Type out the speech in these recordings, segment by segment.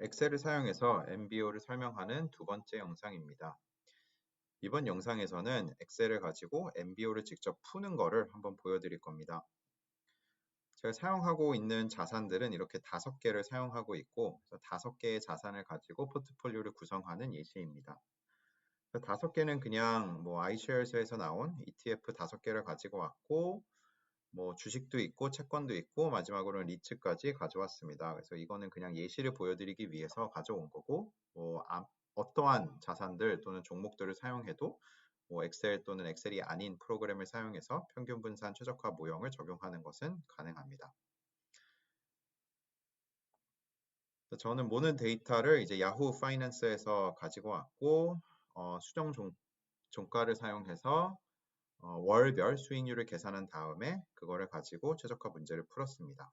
엑셀을 사용해서 MBO를 설명하는 두 번째 영상입니다. 이번 영상에서는 엑셀을 가지고 MBO를 직접 푸는 거를 한번 보여드릴 겁니다. 제가 사용하고 있는 자산들은 이렇게 5개를 사용하고 있고 5개의 자산을 가지고 포트폴리오를 구성하는 예시입니다. 5개는 그냥 뭐 iShares에서 나온 ETF 5개를 가지고 왔고 뭐 주식도 있고 채권도 있고 마지막으로는 리츠까지 가져왔습니다. 그래서 이거는 그냥 예시를 보여드리기 위해서 가져온 거고 뭐 어떠한 자산들 또는 종목들을 사용해도 뭐 엑셀 또는 엑셀이 아닌 프로그램을 사용해서 평균 분산 최적화 모형을 적용하는 것은 가능합니다. 저는 모든 데이터를 이제 야후 파이낸스에서 가지고 왔고 수정 종가를 사용해서 월별 수익률을 계산한 다음에 그거를 가지고 최적화 문제를 풀었습니다.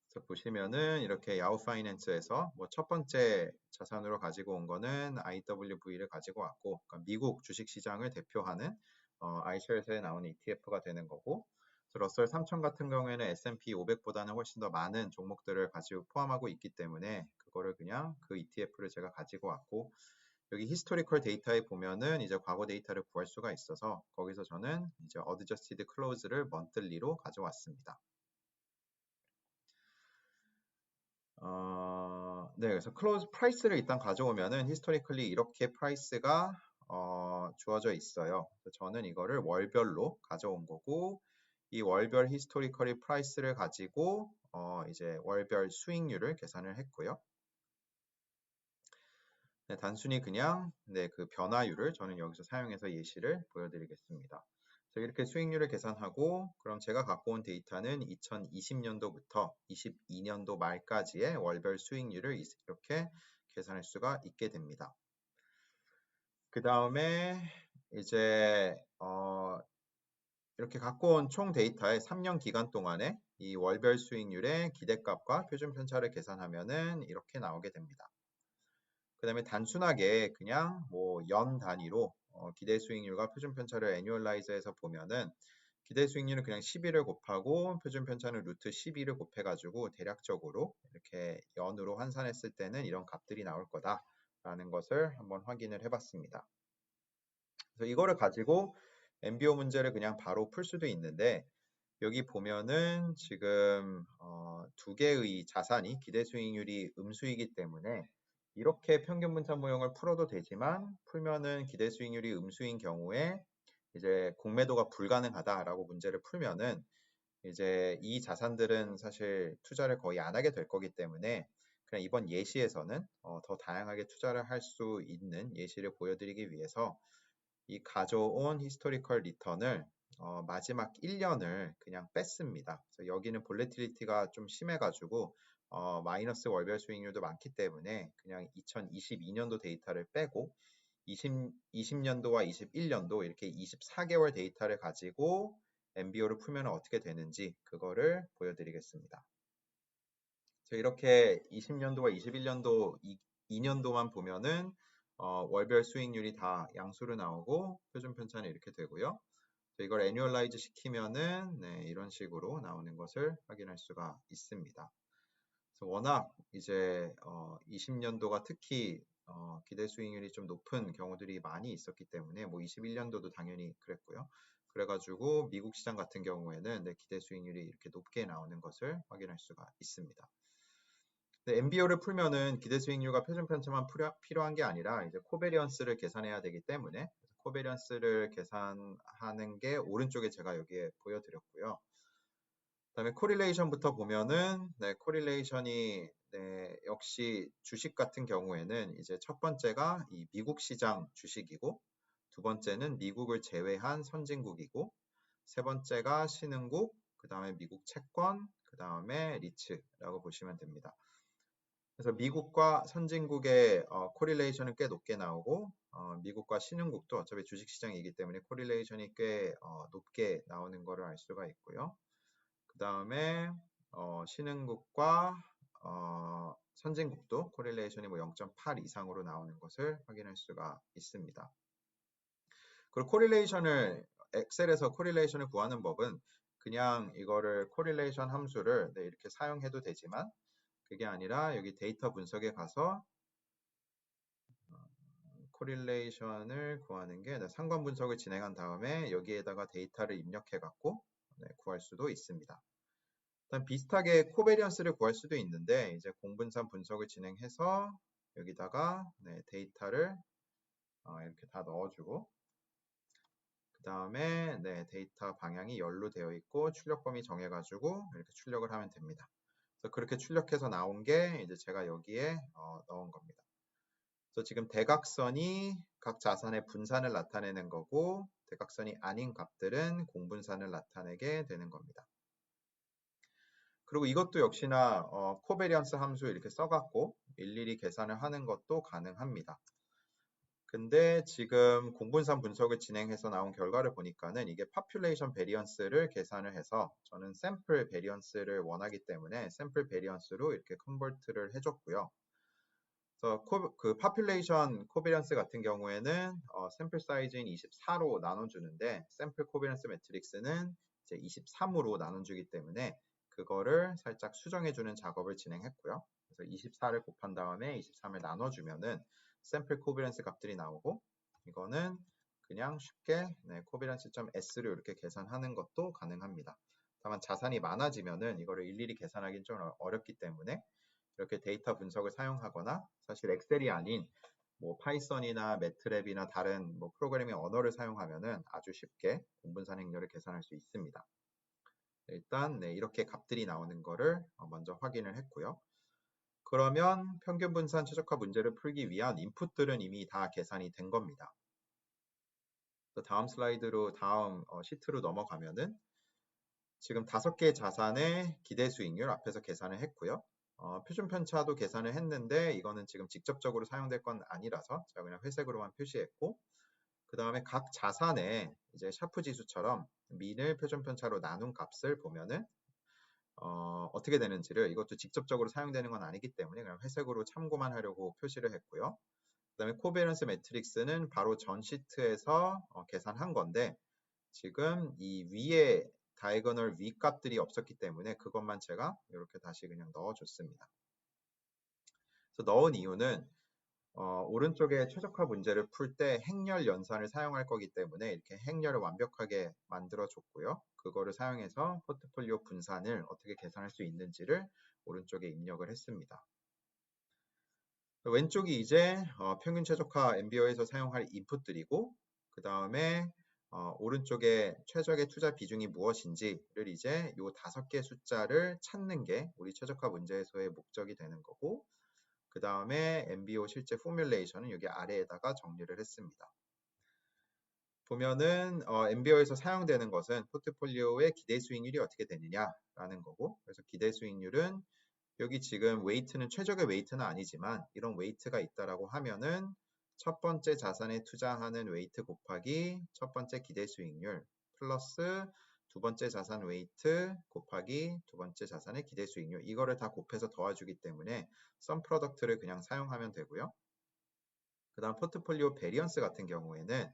그래서 보시면은 이렇게 야후 파이낸스에서 뭐 첫 번째 자산으로 가지고 온 거는 IWV를 가지고 왔고, 그러니까 미국 주식 시장을 대표하는 iShares에 나오는 ETF가 되는 거고, 러셀 3000 같은 경우에는 S&P 500보다는 훨씬 더 많은 종목들을 가지고 포함하고 있기 때문에 그거를 그냥 그 ETF를 제가 가지고 왔고, 여기 히스토리컬 데이터에 보면은 이제 과거 데이터를 구할 수가 있어서 거기서 저는 이제 어드저스티드 클로즈를 monthly로 가져왔습니다. 네, 그래서 클로즈 프라이스를 일단 가져오면은 히스토리컬리 이렇게 프라이스가 주어져 있어요. 저는 이거를 월별로 가져온 거고 이 월별 히스토리컬리 프라이스를 가지고 이제 월별 수익률을 계산을 했고요. 네, 단순히 그냥 그 변화율을 저는 여기서 사용해서 예시를 보여드리겠습니다. 이렇게 수익률을 계산하고 그럼 제가 갖고 온 데이터는 2020년도부터 22년도 말까지의 월별 수익률을 이렇게 계산할 수가 있게 됩니다. 그 다음에 이제 이렇게 갖고 온 총 데이터의 3년 기간 동안에 이 월별 수익률의 기대값과 표준 편차를 계산하면은 이렇게 나오게 됩니다. 그 다음에 단순하게 그냥 뭐 연 단위로 기대 수익률과 표준 편차를 애뉴얼라이즈해서 보면은 기대 수익률은 그냥 12를 곱하고 표준 편차는 루트 12를 곱해가지고 대략적으로 이렇게 연으로 환산했을 때는 이런 값들이 나올 거다라는 것을 한번 확인을 해봤습니다. 그래서 이거를 가지고 MBO 문제를 그냥 바로 풀 수도 있는데 여기 보면은 지금 두 개의 자산이 기대 수익률이 음수이기 때문에 이렇게 평균 분산 모형을 풀어도 되지만 풀면은 기대 수익률이 음수인 경우에 이제 공매도가 불가능하다라고 문제를 풀면은 이제 이 자산들은 사실 투자를 거의 안 하게 될 거기 때문에 그냥 이번 예시에서는 더 다양하게 투자를 할 수 있는 예시를 보여드리기 위해서 이 가져온 히스토리컬 리턴을 마지막 1년을 그냥 뺐습니다. 그래서 여기는 볼레틸리티가 좀 심해가지고 마이너스 월별 수익률도 많기 때문에 그냥 2022년도 데이터를 빼고 20년도와 21년도 이렇게 24개월 데이터를 가지고 MBO를 풀면 어떻게 되는지 그거를 보여드리겠습니다. 이렇게 20년도와 21년도 2년도만 보면은 월별 수익률이 다 양수로 나오고 표준 편차는 이렇게 되고요. 이걸 애뉴얼라이즈 시키면은 이런 식으로 나오는 것을 확인할 수가 있습니다. 그래서 워낙 이제 20년도가 특히 기대 수익률이 좀 높은 경우들이 많이 있었기 때문에 뭐 21년도도 당연히 그랬고요. 그래가지고 미국 시장 같은 경우에는 기대 수익률이 이렇게 높게 나오는 것을 확인할 수가 있습니다. MBO를 풀면은 기대 수익률과 표준 편차만 필요한 게 아니라 이제 코베리언스를 계산해야 되기 때문에 코베리언스를 계산하는 게 오른쪽에 제가 여기에 보여드렸고요. 그다음에 코릴레이션부터 보면은 코릴레이션이 역시 주식 같은 경우에는 이제 첫 번째가 이 미국 시장 주식이고 두 번째는 미국을 제외한 선진국이고 세 번째가 신흥국, 그 다음에 미국 채권, 그 다음에 리츠라고 보시면 됩니다. 그래서 미국과 선진국의 코릴레이션은 꽤 높게 나오고 미국과 신흥국도 어차피 주식시장이기 때문에 코릴레이션이 꽤 높게 나오는 것을 알 수가 있고요. 그 다음에 신흥국과 선진국도 코릴레이션이 뭐 0.8 이상으로 나오는 것을 확인할 수가 있습니다. 그리고 코릴레이션을 엑셀에서 코릴레이션을 구하는 법은 그냥 이거를 코릴레이션 함수를 이렇게 사용해도 되지만 그게 아니라 여기 데이터 분석에 가서 코릴레이션을 구하는 게 상관 분석을 진행한 다음에 여기에다가 데이터를 입력해 갖고 구할 수도 있습니다. 일단 비슷하게 코베리언스를 구할 수도 있는데 이제 공분산 분석을 진행해서 여기다가 데이터를 이렇게 다 넣어주고 그 다음에 데이터 방향이 열로 되어 있고 출력 범위 정해가지고 이렇게 출력을 하면 됩니다. 그래서 그렇게 출력해서 나온 게 이제 제가 여기에 넣은 겁니다. 그래서 지금 대각선이 각 자산의 분산을 나타내는 거고 대각선이 아닌 값들은 공분산을 나타내게 되는 겁니다. 그리고 이것도 역시나 코베리언스 함수 이렇게 써갖고 일일이 계산을 하는 것도 가능합니다. 근데 지금 공분산 분석을 진행해서 나온 결과를 보니까는 이게 population variance를 계산을 해서 저는 sample variance를 원하기 때문에 sample variance로 이렇게 컨버트를 해줬고요. 그래서 그 population covariance 같은 경우에는 sample size인 24로 나눠주는데 sample covariance matrix는 이제 23으로 나눠주기 때문에 그거를 살짝 수정해주는 작업을 진행했고요. 그래서 24를 곱한 다음에 23을 나눠주면은 샘플 코비런스 값들이 나오고 이거는 그냥 쉽게 코비런스.s로 이렇게 계산하는 것도 가능합니다. 다만 자산이 많아지면은 이거를 일일이 계산하기는 좀 어렵기 때문에 이렇게 데이터 분석을 사용하거나 사실 엑셀이 아닌 뭐 파이썬이나 매트랩이나 다른 뭐 프로그래밍 언어를 사용하면은 아주 쉽게 공분산 행렬을 계산할 수 있습니다. 일단 이렇게 값들이 나오는 거를 먼저 확인을 했고요. 그러면 평균 분산 최적화 문제를 풀기 위한 인풋들은 이미 다 계산이 된 겁니다. 다음 슬라이드로 다음 시트로 넘어가면은 지금 5개의 자산의 기대 수익률 앞에서 계산을 했고요. 표준 편차도 계산을 했는데 이거는 지금 직접적으로 사용될 건 아니라서 제가 그냥 회색으로만 표시했고 그 다음에 각 자산의 이제 샤프 지수처럼 민을 표준 편차로 나눈 값을 보면은 어떻게 되는지를 이것도 직접적으로 사용되는 건 아니기 때문에 그냥 회색으로 참고만 하려고 표시를 했고요. 그 다음에 코베런스 매트릭스는 바로 전 시트에서 계산한 건데 지금 이 위에 다이거널 위 값들이 없었기 때문에 그것만 제가 이렇게 다시 그냥 넣어줬습니다. 그래서 넣은 이유는 오른쪽에 최적화 문제를 풀 때 행렬 연산을 사용할 거기 때문에 이렇게 행렬을 완벽하게 만들어 줬고요. 그거를 사용해서 포트폴리오 분산을 어떻게 계산할 수 있는지를 오른쪽에 입력을 했습니다. 왼쪽이 이제 평균 최적화 MBO에서 사용할 인풋들이고 그 다음에 오른쪽에 최적의 투자 비중이 무엇인지를 이제 요 5개 숫자를 찾는 게 우리 최적화 문제에서의 목적이 되는 거고 그 다음에 MBO 실제 포뮬레이션은 여기 아래에다가 정리를 했습니다. 보면은 MBO에서 사용되는 것은 포트폴리오의 기대 수익률이 어떻게 되느냐라는 거고 그래서 기대 수익률은 여기 지금 웨이트는 최적의 웨이트는 아니지만 이런 웨이트가 있다라고 하면은 첫 번째 자산에 투자하는 웨이트 곱하기 첫 번째 기대 수익률 플러스 두 번째 자산 웨이트 곱하기 두 번째 자산의 기대 수익률 이거를 다 곱해서 도와주기 때문에 썸 프로덕트를 그냥 사용하면 되고요. 그 다음 포트폴리오 베리언스 같은 경우에는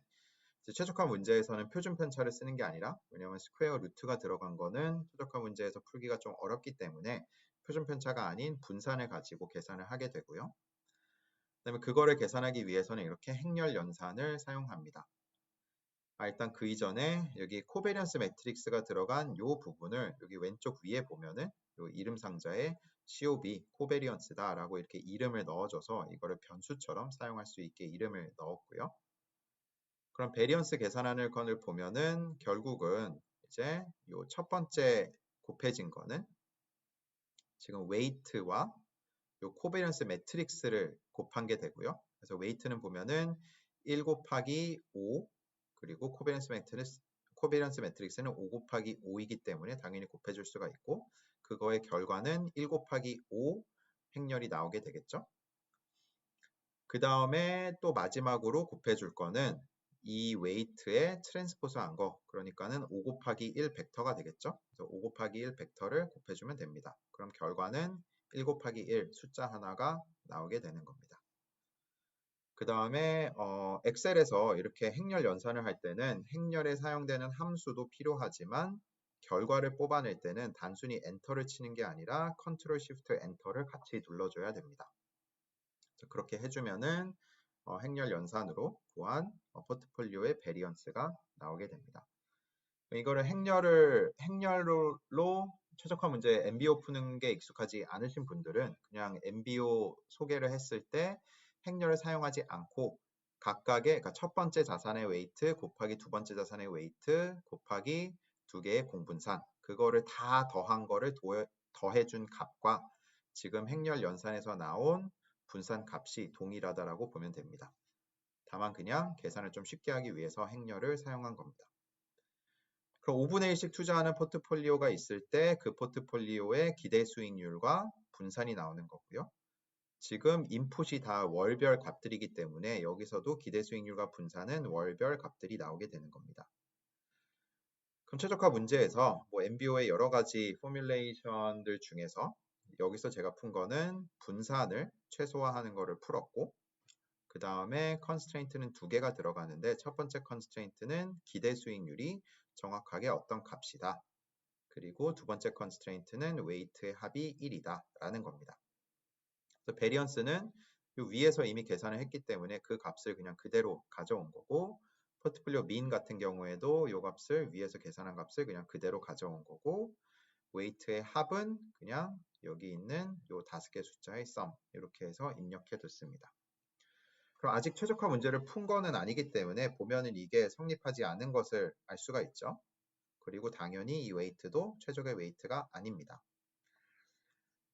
최적화 문제에서는 표준 편차를 쓰는 게 아니라 왜냐하면 스퀘어 루트가 들어간 거는 최적화 문제에서 풀기가 좀 어렵기 때문에 표준 편차가 아닌 분산을 가지고 계산을 하게 되고요. 그다음에 그거를 계산하기 위해서는 이렇게 행렬 연산을 사용합니다. 일단 그 이전에 여기 코베리언스 매트릭스가 들어간 이 부분을 여기 왼쪽 위에 보면은 이 이름 상자에 COB, 코베리언스다라고 이렇게 이름을 넣어줘서 이거를 변수처럼 사용할 수 있게 이름을 넣었고요. 그럼 베리언스 계산하는 건을 보면은 결국은 이제 요 첫 번째 곱해진 거는 지금 웨이트와 요 코베리언스 매트릭스를 곱한 게 되고요. 그래서 웨이트는 보면은 1 곱하기 5 그리고 코베리언스 매트릭스는 5 곱하기 5이기 때문에 당연히 곱해줄 수가 있고 그거의 결과는 1 곱하기 5 행렬이 나오게 되겠죠. 그 다음에 또 마지막으로 곱해줄 거는 이 웨이트에 트랜스포즈한 거 그러니까는 5 곱하기 1 벡터가 되겠죠. 그래서 5 곱하기 1 벡터를 곱해주면 됩니다. 그럼 결과는 1 곱하기 1 숫자 하나가 나오게 되는 겁니다. 그 다음에 엑셀에서 이렇게 행렬 연산을 할 때는 행렬에 사용되는 함수도 필요하지만 결과를 뽑아낼 때는 단순히 엔터를 치는 게 아니라 컨트롤 시프트 엔터를 같이 눌러줘야 됩니다. 그렇게 해주면은 행렬 연산으로 구한 포트폴리오의 베리언스가 나오게 됩니다. 이거를 행렬로 최적화 문제 MBO 푸는 게 익숙하지 않으신 분들은 그냥 MBO 소개를 했을 때 행렬을 사용하지 않고 각각의, 그러니까 첫 번째 자산의 웨이트 곱하기 두 번째 자산의 웨이트 곱하기 두 개의 공분산, 그거를 다 더한 거를 더해준 값과 지금 행렬 연산에서 나온 분산 값이 동일하다라고 보면 됩니다. 다만 그냥 계산을 좀 쉽게 하기 위해서 행렬을 사용한 겁니다. 그럼 5분의 1씩 투자하는 포트폴리오가 있을 때 그 포트폴리오의 기대 수익률과 분산이 나오는 거고요. 지금 인풋이 다 월별 값들이기 때문에 여기서도 기대 수익률과 분산은 월별 값들이 나오게 되는 겁니다. 그럼 최적화 문제에서 MBO의 여러 가지 포뮬레이션들 중에서 여기서 제가 푼 거는 분산을 최소화하는 거를 풀었고, 그 다음에 컨스트레인트는 두 개가 들어가는데 첫 번째 컨스트레인트는 기대 수익률이 정확하게 어떤 값이다. 그리고 두 번째 컨스트레인트는 웨이트의 합이 1이다 라는 겁니다. 그래서 베리언스는 위에서 이미 계산을 했기 때문에 그 값을 그냥 그대로 가져온 거고, 포트폴리오 민 같은 경우에도 이 값을 위에서 계산한 값을 그냥 그대로 가져온 거고, 웨이트의 합은 그냥 여기 있는 이 5개 숫자의 썸 이렇게 해서 입력해 뒀습니다. 그럼 아직 최적화 문제를 푼 거는 아니기 때문에 보면은 이게 성립하지 않은 것을 알 수가 있죠. 그리고 당연히 이 웨이트도 최적의 웨이트가 아닙니다.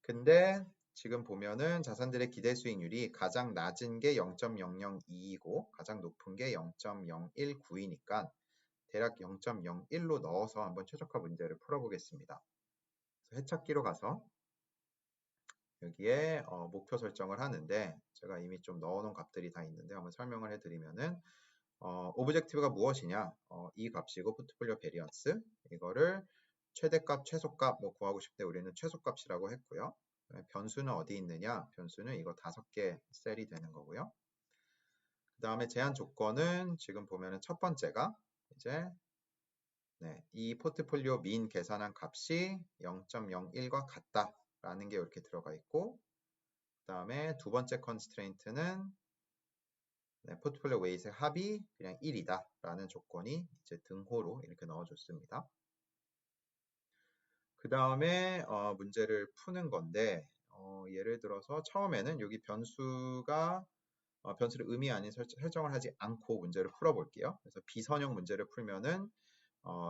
근데 지금 보면은 자산들의 기대 수익률이 가장 낮은 게 0.002이고 가장 높은 게 0.019이니까 대략 0.01로 넣어서 한번 최적화 문제를 풀어보겠습니다. 해찾기로 가서 여기에 목표 설정을 하는데 제가 이미 좀 넣어놓은 값들이 다 있는데 한번 설명을 해드리면은 오브젝티브가 무엇이냐, 이 값이고 포트폴리오 베리언스, 이거를 최대값, 최소값 구하고 싶을 때 우리는 최소값이라고 했고요. 변수는 어디 있느냐, 변수는 이거 5개 셀이 되는 거고요. 그 다음에 제한 조건은 지금 보면은 첫 번째가 이제 이 포트폴리오 민 계산한 값이 0.01과 같다라는 게 이렇게 들어가 있고, 그 다음에 두 번째 컨스트레인트는 포트폴리오 웨이트의 합이 그냥 1이다 라는 조건이 이제 등호로 이렇게 넣어줬습니다. 그 다음에 문제를 푸는 건데 예를 들어서 처음에는 여기 변수가 변수를 의미 아닌 설정을 하지 않고 문제를 풀어볼게요. 그래서 비선형 문제를 풀면은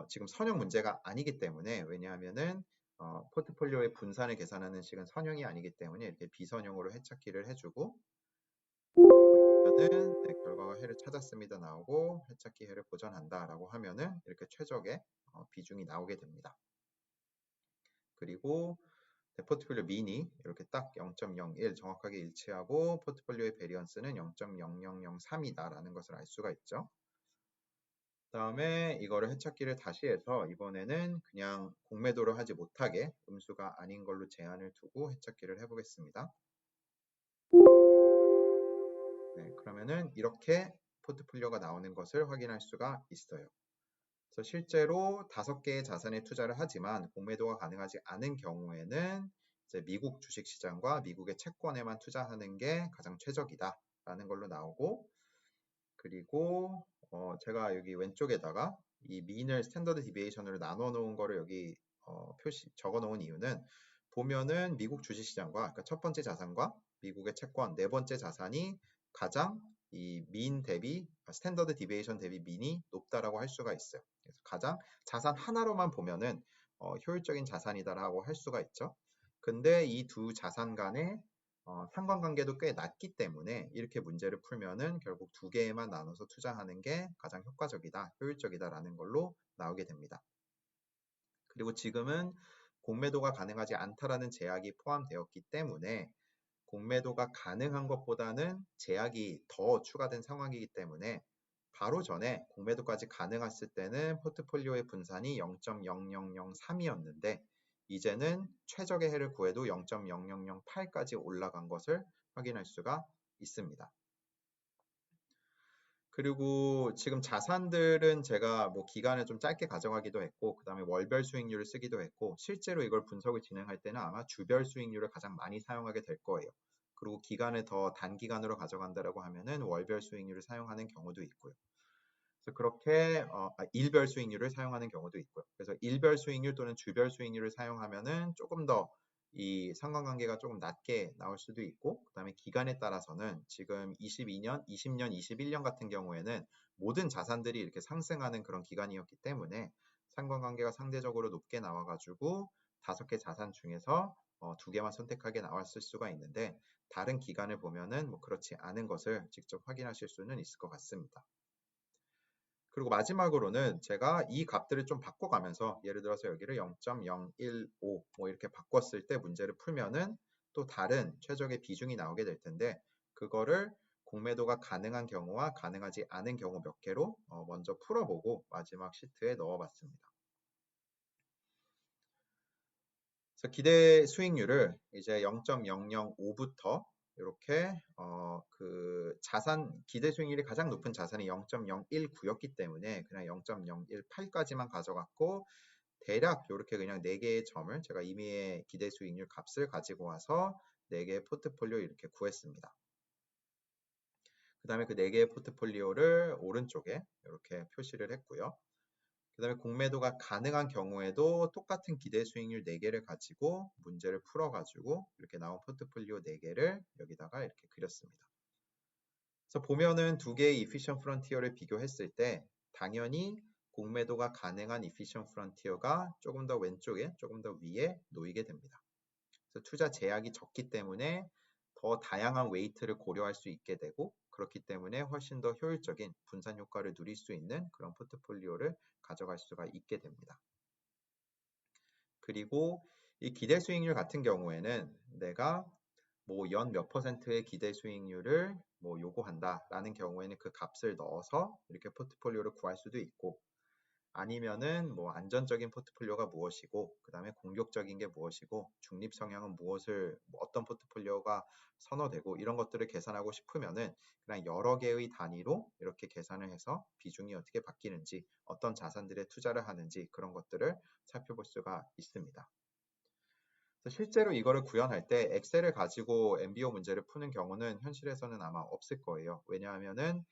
지금 선형 문제가 아니기 때문에, 왜냐하면은 포트폴리오의 분산을 계산하는 식은 선형이 아니기 때문에 이렇게 비선형으로 해찾기를 해주고, 그러면은 결과가 해를 찾았습니다 나오고 해찾기 해를 보전한다 라고 하면은 이렇게 최적의 비중이 나오게 됩니다. 그리고 포트폴리오 민이 이렇게 딱 0.01 정확하게 일치하고 포트폴리오의 베리언스는 0.0003이다 라는 것을 알 수가 있죠. 그 다음에 이거를 해찾기를 다시 해서 이번에는 그냥 공매도를 하지 못하게 음수가 아닌 걸로 제한을 두고 해찾기를 해보겠습니다. 그러면은 이렇게 포트폴리오가 나오는 것을 확인할 수가 있어요. 그래서 실제로 5개의 자산에 투자를 하지만 공매도가 가능하지 않은 경우에는 이제 미국 주식시장과 미국의 채권에만 투자하는 게 가장 최적이다 라는 걸로 나오고, 그리고 제가 여기 왼쪽에다가 이 민을 스탠더드 디비에이션으로 나눠 놓은 거를 여기 적어 놓은 이유는 보면은 미국 주식시장과, 그러니까 첫 번째 자산과 미국의 채권, 네 번째 자산이 가장 이 민 대비 스탠더드 디비에이션 대비 민이 높다라고 할 수가 있어요. 그래서 가장 자산 하나로만 보면은 효율적인 자산이다라고 할 수가 있죠. 근데 이 두 자산 간의 상관관계도 꽤 낮기 때문에 이렇게 문제를 풀면은 결국 2개에만 나눠서 투자하는 게 가장 효과적이다, 효율적이다라는 걸로 나오게 됩니다. 그리고 지금은 공매도가 가능하지 않다라는 제약이 포함되었기 때문에 공매도가 가능한 것보다는 제약이 더 추가된 상황이기 때문에 바로 전에 공매도까지 가능했을 때는 포트폴리오의 분산이 0.0003이었는데 이제는 최적의 해를 구해도 0.0008까지 올라간 것을 확인할 수가 있습니다. 그리고 지금 자산들은 제가 뭐 기간을 좀 짧게 가져가기도 했고, 그 다음에 월별 수익률을 쓰기도 했고, 실제로 이걸 분석을 진행할 때는 아마 주별 수익률을 가장 많이 사용하게 될 거예요. 그리고 기간을 더 단기간으로 가져간다라고 하면은 월별 수익률을 사용하는 경우도 있고요. 그래서 그렇게 일별 수익률을 사용하는 경우도 있고요. 그래서 일별 수익률 또는 주별 수익률을 사용하면은 조금 더 이 상관관계가 조금 낮게 나올 수도 있고, 그 다음에 기간에 따라서는 지금 22년, 20년, 21년 같은 경우에는 모든 자산들이 이렇게 상승하는 그런 기간이었기 때문에 상관관계가 상대적으로 높게 나와가지고 5개 자산 중에서 2개만 선택하게 나왔을 수가 있는데, 다른 기간을 보면은 뭐 그렇지 않은 것을 직접 확인하실 수는 있을 것 같습니다. 그리고 마지막으로는 제가 이 값들을 좀 바꿔가면서 예를 들어서 여기를 0.015 뭐 이렇게 바꿨을 때 문제를 풀면은 또 다른 최적의 비중이 나오게 될 텐데, 그거를 공매도가 가능한 경우와 가능하지 않은 경우 몇 개로 먼저 풀어보고 마지막 시트에 넣어봤습니다. 그래서 기대 수익률을 이제 0.005부터 이렇게 그 자산 기대 수익률이 가장 높은 자산이 0.019였기 때문에 그냥 0.018까지만 가져갔고, 대략 이렇게 그냥 4개의 점을 제가 임의의 기대 수익률 값을 가지고 와서 4개의 포트폴리오 이렇게 구했습니다. 그 다음에 그 4개의 포트폴리오를 오른쪽에 이렇게 표시를 했고요. 그 다음에 공매도가 가능한 경우에도 똑같은 기대 수익률 4개를 가지고 문제를 풀어가지고 이렇게 나온 포트폴리오 4개를 여기다가 이렇게 그렸습니다. 그래서 보면은 2개의 Efficient Frontier를 비교했을 때 당연히 공매도가 가능한 Efficient Frontier가 조금 더 왼쪽에 조금 더 위에 놓이게 됩니다. 그래서 투자 제약이 적기 때문에 더 다양한 웨이트를 고려할 수 있게 되고, 그렇기 때문에 훨씬 더 효율적인 분산 효과를 누릴 수 있는 그런 포트폴리오를 가져갈 수가 있게 됩니다. 그리고 이 기대 수익률 같은 경우에는 내가 뭐 연 몇 퍼센트의 기대 수익률을 뭐 요구한다라는 경우에는 그 값을 넣어서 이렇게 포트폴리오를 구할 수도 있고, 아니면은 뭐 안전적인 포트폴리오가 무엇이고, 그 다음에 공격적인 게 무엇이고, 중립 성향은 무엇을 어떤 포트폴리오가 선호되고, 이런 것들을 계산하고 싶으면은 그냥 여러 개의 단위로 이렇게 계산을 해서 비중이 어떻게 바뀌는지, 어떤 자산들에 투자를 하는지 그런 것들을 살펴볼 수가 있습니다. 실제로 이거를 구현할 때 엑셀을 가지고 MBO 문제를 푸는 경우는 현실에서는 아마 없을 거예요. 왜냐하면은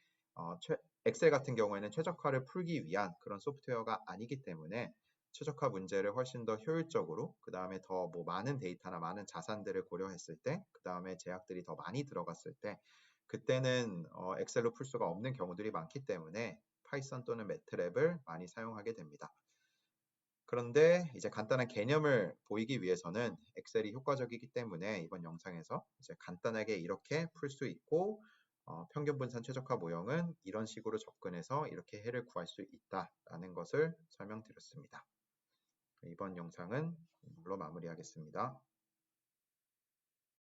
엑셀 같은 경우에는 최적화를 풀기 위한 그런 소프트웨어가 아니기 때문에 최적화 문제를 훨씬 더 효율적으로, 그 다음에 더 뭐 많은 데이터나 많은 자산들을 고려했을 때, 그 다음에 제약들이 더 많이 들어갔을 때, 그때는 엑셀로 풀 수가 없는 경우들이 많기 때문에 파이썬 또는 매트랩을 많이 사용하게 됩니다. 그런데 이제 간단한 개념을 보이기 위해서는 엑셀이 효과적이기 때문에 이번 영상에서 이제 간단하게 이렇게 풀 수 있고, 평균 분산 최적화 모형은 이런 식으로 접근해서 이렇게 해를 구할 수 있다라는 것을 설명드렸습니다. 이번 영상은 이걸로 마무리하겠습니다.